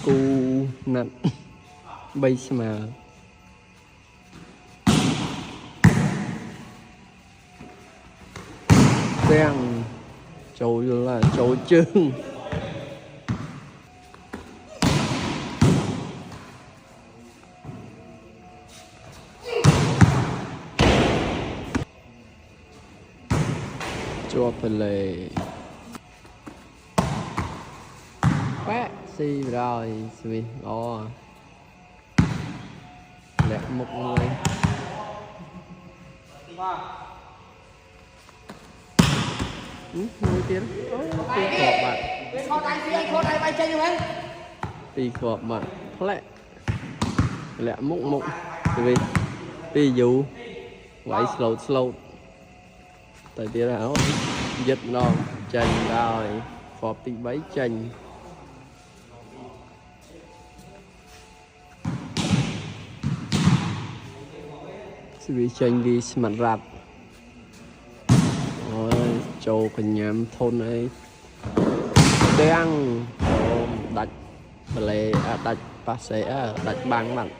cú nặng bay mà đen trâu là trâu trưng cho phải lệ quét xì rồi xì ó lẹ một người ngồiទៀតពីខបបាទផ្លែលាក់មុខពីពីយូវាយ slow ទៅទៀតហើយយឹតម្ដងចាញ់ដល់ខបទី3ចាញ់វាចាញ់វាស្មាត់រ៉ាប់អូយចូលកញ្ញាំធនអីទាំងដាច់បលេដាច់ប៉ាសេដាច់បាំងបាត់